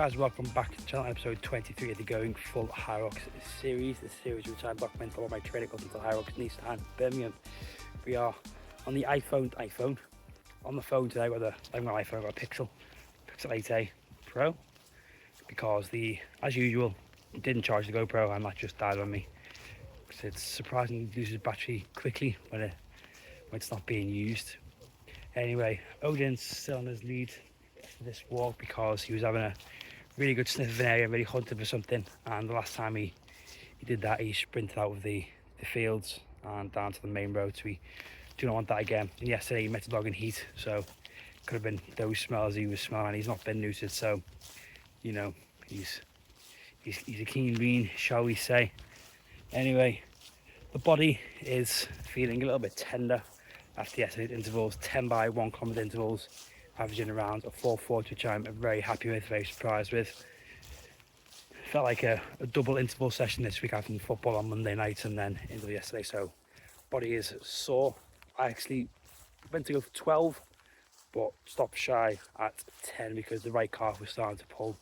Guys, welcome back to channel episode 23 of the Going Full Hyrox series. This series which I document all my training Going Full Hyrox Nissan Birmingham. We are on the iPhone on the phone today. I haven't got an iPhone, I've got a Pixel 8a Pro, because as usual, it didn't charge the GoPro and that just died on me. So it's surprisingly loses battery quickly when it's not being used. Anyway, Odin's still on his lead for this walk because he was having a really good sniff of an area, really hunting for something, and the last time he did that, he sprinted out of the fields and down to the main road, so we do not want that again. And yesterday he met a dog in heat, so could have been those smells he was smelling. He's not been neutered, so you know, he's a keen green, shall we say. Anyway, the body is feeling a little bit tender after yesterday's intervals, 10 by 1 kilometre intervals, averaging around a 4:40, which I'm very happy with, very surprised with. Felt like a double interval session this week after football on Monday night and then interval yesterday, so body is sore. I actually went to go for 12, but stopped shy at 10 because the right calf was starting to pull,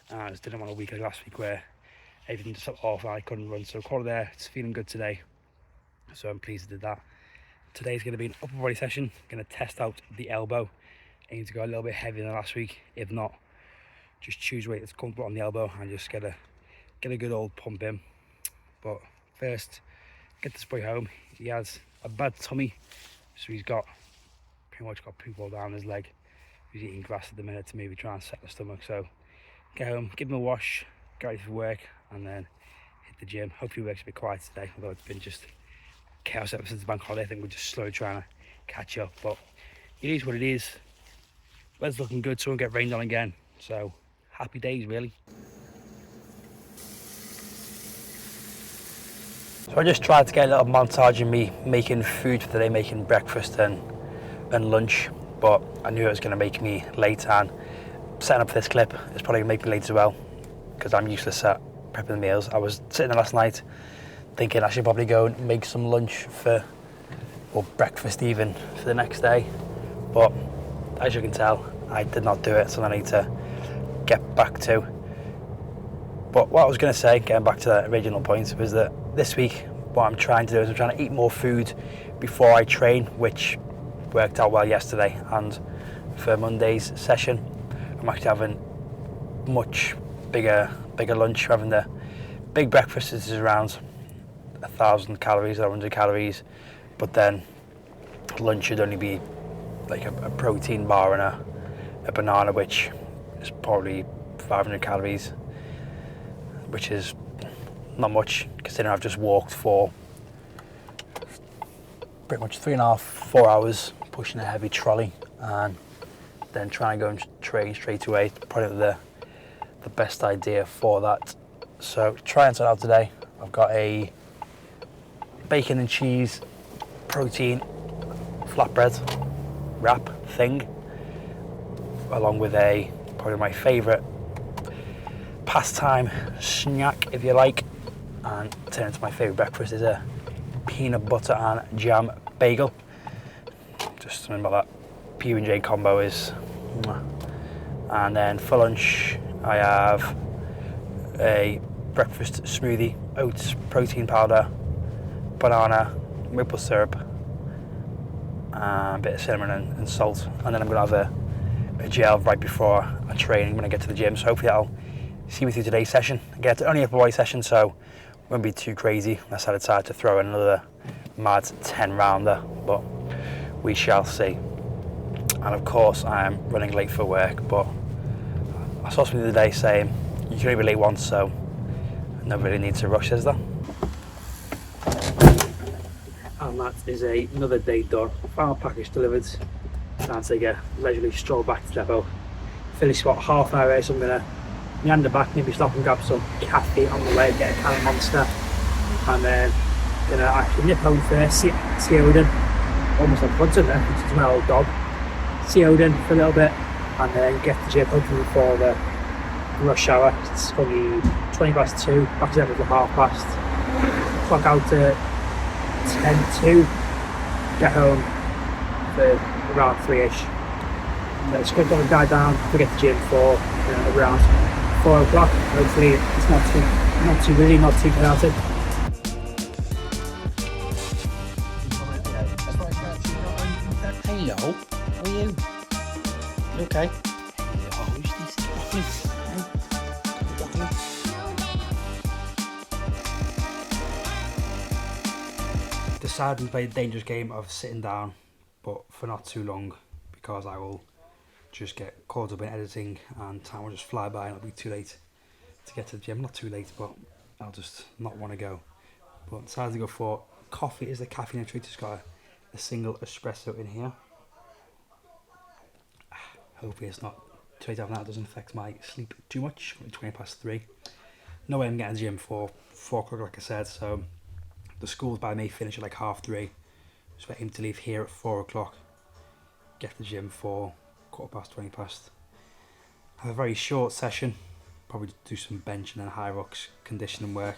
and I just didn't want a week like last week where everything just felt off and I couldn't run. So caught it there. It's feeling good today, so I'm pleased I did that. Today's going to be an upper body session. Going to test out the elbow. Aim to go a little bit heavier than last week. If not, just choose weight that's comfortable on the elbow and just get a good old pump in. But first, get this boy home. He has a bad tummy, so he's got pretty much got poop all down his leg. He's eating grass at the minute to maybe try and set the stomach. So get home, give him a wash, get ready for work, and then hit the gym. Hopefully work's a bit quiet today, although it's been just chaos ever since the bank holiday. I think we're just slowly trying to catch up, but it is what it is. Weather's looking good, so we won't get rained on again, so happy days really. So I just tried to get a little montage of me making food for today, making breakfast and lunch, but I knew it was going to make me late, and setting up for this clip is probably going to make me late as well because I'm useless at prepping the meals. I was sitting there last night thinking I should probably go and make some lunch or breakfast even for the next day, but as you can tell, I did not do it, so I need to get back to. But what I was going to say, getting back to the original point, was that this week what I'm trying to do is I'm trying to eat more food before I train, which worked out well yesterday. And for Monday's session, I'm actually having much bigger lunch. Having the big breakfast is around 1,000 calories or 100 calories, but then lunch should only be like a protein bar and a banana, which is probably 500 calories, which is not much considering I've just walked for pretty much 3.5-4 hours pushing a heavy trolley and then trying to go and train straight away. Probably the best idea for that. So trying something out today. I've got a bacon and cheese protein flatbread wrap thing, along with probably my favourite pastime snack, if you like, and turn into my favourite breakfast is a peanut butter and jam bagel. Just something about that PB&J combo is. And then for lunch I have a breakfast smoothie, oats, protein powder, banana, maple syrup, a bit of cinnamon and salt, and then I'm going to have a gel right before I train when I get to the gym. So hopefully that'll see me through today's session. Again, it's only a upper body session, so it won't be too crazy unless I decide to throw in another mad 10 rounder, but we shall see. And of course I am running late for work, but I saw something the other day saying you can only be late once, so nobody needs to rush, is there? And that is another day done. Final package delivered. Time to take a leisurely stroll back to the depot. Finish about half an hour away, so I'm going to meander back, maybe stop and grab some cafe on the way, get a can of Monster, and then going to actually nip home first, see Odin, almost on front of there, which is my old dog. See Odin for a little bit, and then get to the gym hopefully before the rush hour. It's probably 2, back to the depot for past. Clock out at 10:02, get home for around 3ish. Just quick on the guide down, we get to the gym for around 4 o'clock. Hopefully it's not too busy, not too chaotic. Hello, how are you? You okay? Decided to play the dangerous game of sitting down, but for not too long, because I will just get caught up in editing and time will just fly by and it'll be too late to get to the gym. Not too late, but I'll just not want to go. But decided to go for coffee. Is the caffeine treat. Just got a single espresso in here. Hopefully it's not too late after that. It doesn't affect my sleep too much. 3:20. No way I'm getting to the gym for 4 o'clock, like I said. So the schools by me finish at like 3:30. So I aim to leave here at 4 o'clock. Get to the gym for 20:15. Have a very short session. Probably do some bench and then Hyrox conditioning work.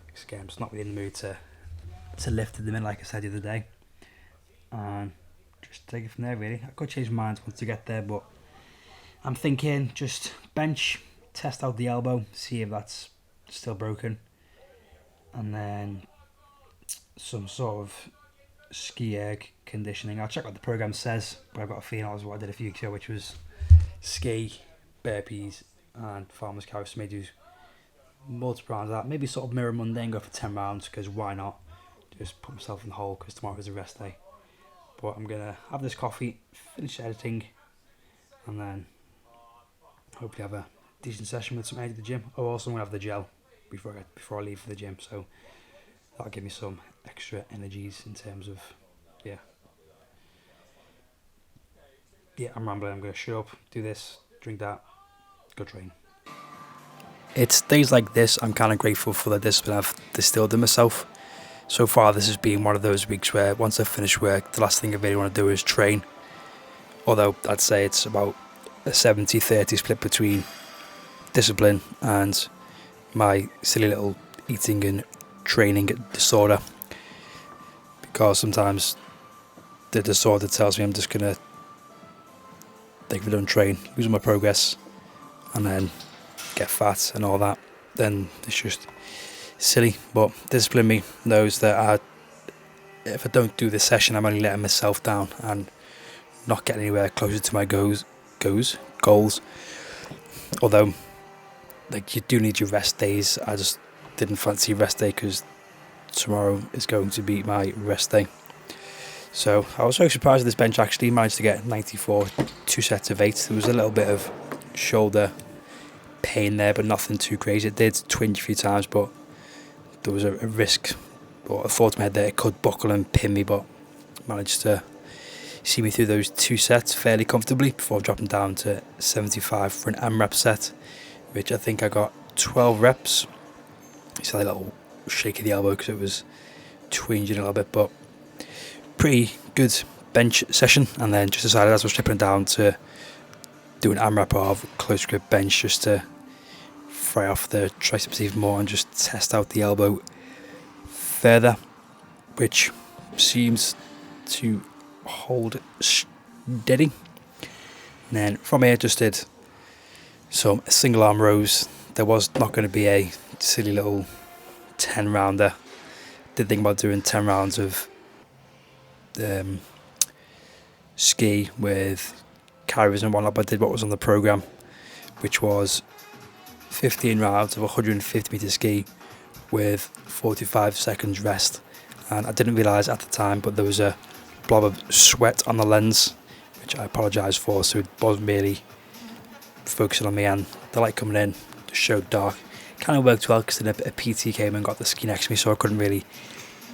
Because again, I'm just not really in the mood to lift at the minute, like I said the other day. And just take it from there, really. I could change my mind once I get there, but I'm thinking just bench, test out the elbow, see if that's still broken, and then some sort of ski erg conditioning. I'll check what the program says, but I've got a feeling that was what I did a few weeks ago, which was ski, burpees, and farmer's carry. Maybe do multiple rounds of that. Maybe sort of mirror Monday and go for 10 rounds, because why not? Just put myself in the hole, because tomorrow is a rest day. But I'm gonna have this coffee, finish editing, and then hopefully have a decent session with some energy at the gym. Oh, also I'm gonna have the gel before I leave for the gym, so that'll give me some extra energies in terms of yeah, I'm rambling. I'm gonna shut up, do this, drink that, go train. It's days like this I'm kind of grateful for the discipline I've distilled in myself. So far this has been one of those weeks where once I finish work, the last thing I really want to do is train. Although I'd say it's about a 70-30 split between discipline and my silly little eating and training disorder. Because sometimes the disorder tells me I'm just going to, if I don't train, lose my progress, and then get fat and all that. Then it's just silly. But discipline me knows that if I don't do this session, I'm only letting myself down and not getting anywhere closer to my goals. Although, like, you do need your rest days. I just didn't fancy a rest day because tomorrow is going to be my rest day. So I was very surprised at this bench. Actually managed to get 94, 2 sets of 8. There was a little bit of shoulder pain there, but nothing too crazy. It did twinge a few times, but there was a risk, or a thought in my head that it could buckle and pin me, but managed to see me through those 2 sets fairly comfortably before dropping down to 75 for an AMRAP set, which I think I got 12 reps. It's a little shake of the elbow because it was twinging a little bit, but pretty good bench session. And then just decided as I was stripping down to do an AMRAP of close grip bench just to fry off the triceps even more and just test out the elbow further, which seems to hold steady. And then from here just did some single arm rows. There was not going to be a silly little 10 rounder. Did think about doing 10 rounds of ski with carries and whatnot, but I did what was on the program, which was 15 rounds of 150 meter ski with 45 seconds rest. And I didn't realise at the time, but there was a blob of sweat on the lens, which I apologise for, so it wasn't really focusing on me, and the light coming in just showed dark. Kind of worked well because then a PT came and got the ski next to me, so I couldn't really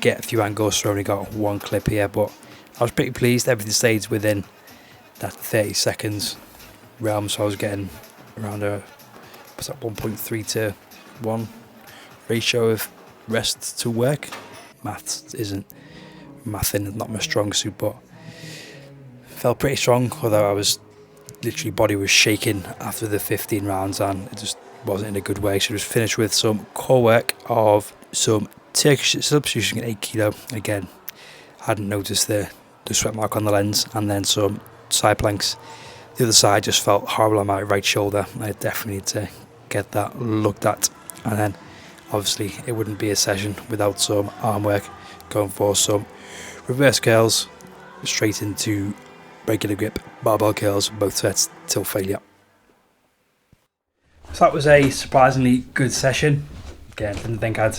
get a few angles, so I only got one clip here, but I was pretty pleased. Everything stayed within that 30 seconds realm, so I was getting around a 1.3 to 1 ratio of rest to work. Maths isn't not my strong suit, but felt pretty strong, although I was literally, body was shaking after the 15 rounds and it just wasn't in a good way. So just finished with some core work of some Turkish substitution at 8 kilo. Again, hadn't noticed the sweat mark on the lens, and then some side planks. The other side just felt horrible on my right shoulder. I definitely need to get that looked at, and then obviously it wouldn't be a session without some arm work, going for some reverse curls straight into regular grip barbell curls, both sets till failure. So that was a surprisingly good session. Again, didn't think I'd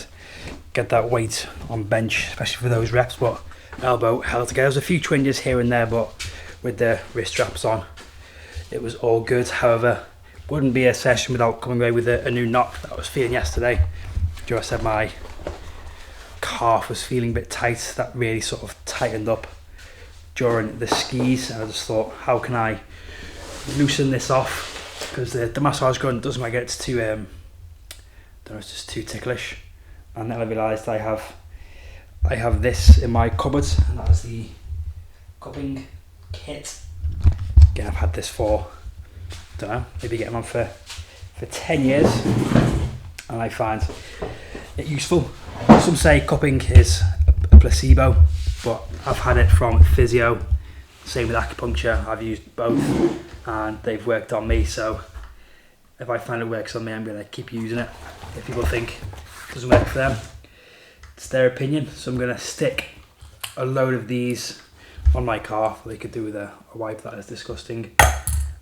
get that weight on bench, especially for those reps, but elbow held together. There was a few twinges here and there, but with the wrist straps on, it was all good. However, wouldn't be a session without coming away with a new knock that I was feeling yesterday. Joe said my calf was feeling a bit tight. That really sort of tightened up during the skis, and I just thought, how can I loosen this off? Because the massage gun doesn't make it too, don't know, it's just too ticklish. And then I realised I have this in my cupboard, and that is the cupping kit. Again, I've had this for, don't know, maybe getting on for 10 years, and I find it useful. Some say cupping is a placebo, but I've had it from physio. Same with acupuncture, I've used both and they've worked on me, so if I find it works on me, I'm going to keep using it. If people think it doesn't work for them, it's their opinion. So I'm going to stick a load of these on my calf. They could do with a wipe, that is disgusting,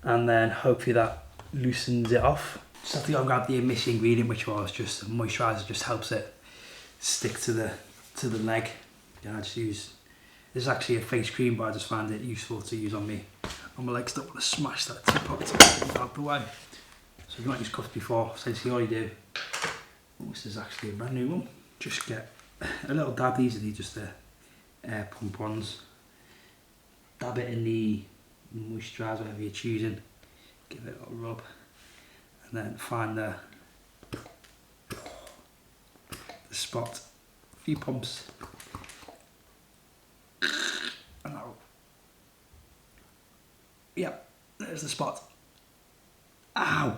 and then hopefully that loosens it off. Just have to go and grab the missing ingredient, which was just moisturiser. Just helps it stick to the leg. Yeah, I just use, this is actually a face cream, but I just find it useful to use on my legs. Don't want to smash that teapot out the way. So if you might use cuffs before, essentially all you do, this is actually a brand new one, just get a little dab. These are just the air pump ones. Dab it in the moisturiser, whatever you're choosing, give it a little rub, and then find the spot, a few pumps, and that'll, yep, there's the spot. Ow!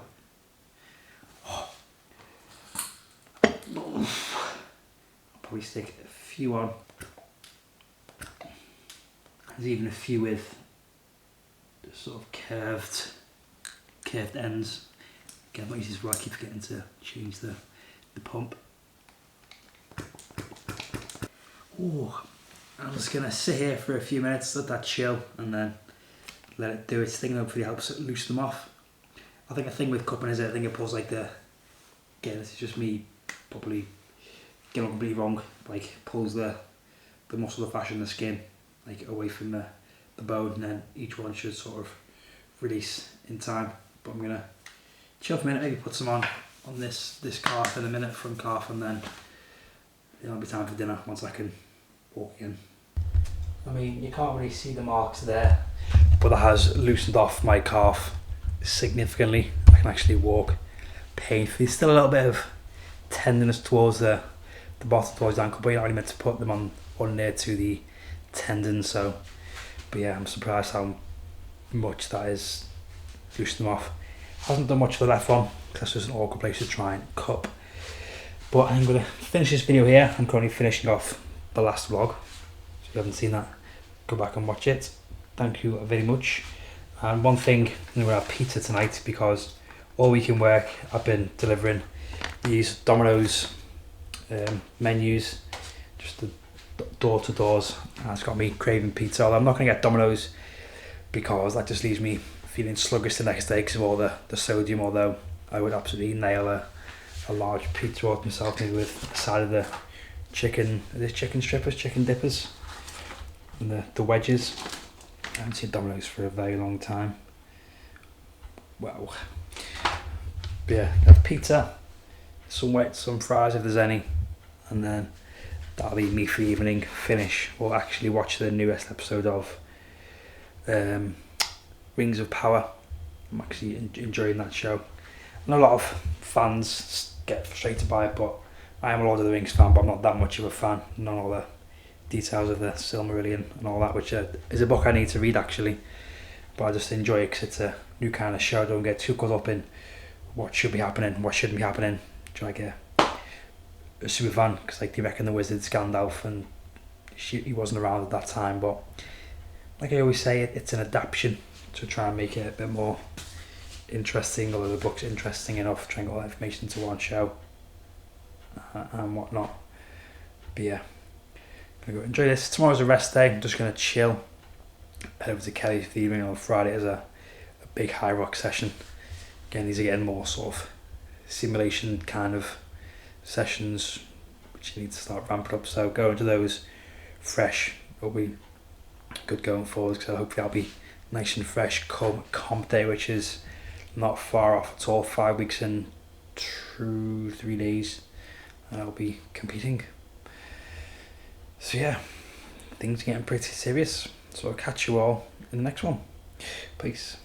Oh. I'll probably stick a few on. There's even a few with the sort of curved ends. Again, what this is where I keep forgetting to change the pump. Ooh, I'm just gonna sit here for a few minutes, let that chill, and then let it do its thing. Hopefully, it helps it loosen them off. I think a thing with cupping is I think it pulls like the. Again, this is just me probably getting it completely wrong. Like pulls the muscle, the fascia, and the skin like away from the bone, and then each one should sort of release in time. But I'm gonna chill for a minute, maybe put some on this calf in a minute, front calf, and then it'll be time for dinner once I can walk in. I mean, you can't really see the marks there, but that has loosened off my calf significantly. I can actually walk painfully. Still a little bit of tenderness towards the bottom, towards the ankle, but you're not really meant to put them on near to the tendon. So, but yeah, I'm surprised how much that is loosened them off. Hasn't done much for the left one because that's just an awkward place to try and cup. But I'm going to finish this video here. I'm currently finishing off the last vlog. So if you haven't seen that, go back and watch it. Thank you very much. And one thing, I'm going to have pizza tonight because all week in work I've been delivering these Domino's menus, just the door-to-doors, and it's got me craving pizza. Although I'm not going to get Domino's because that just leaves me feeling sluggish the next day because of all the sodium, although I would absolutely nail a large pizza out myself, maybe with a side of the chicken, are these chicken strippers, chicken dippers, and the wedges. I haven't seen Domino's for a very long time. Wow. But yeah, have pizza, some fries if there's any, and then that'll be me for the evening. Finish, or actually watch the newest episode of Rings of Power. I'm actually enjoying that show. I know a lot of fans get frustrated by it, but I am a Lord of the Rings fan, but I'm not that much of a fan. Not all the details of the Silmarillion and all that, which is a book I need to read actually, but I just enjoy it because it's a new kind of show. I don't get too caught up in what should be happening, what shouldn't be happening. Do I get a super fan because like they reckon the wizard's Gandalf and he wasn't around at that time, but like I always say, it's an adaptation to try and make it a bit more interesting, although the book's interesting enough, trying to get all that information to one show and whatnot. But yeah, I'm gonna go enjoy this. Tomorrow's a rest day. I'm just gonna chill. Head over to Kelly for the evening. On Friday as a big Hyrox session. Again, these are getting more sort of simulation kind of sessions, which you need to start ramping up. So go into those fresh. It'll be good going forward, because hopefully I'll be nice and fresh come comp day, which is not far off at all. 5 weeks and 3 days I'll be competing. So yeah, things are getting pretty serious. So I'll catch you all in the next one. Peace.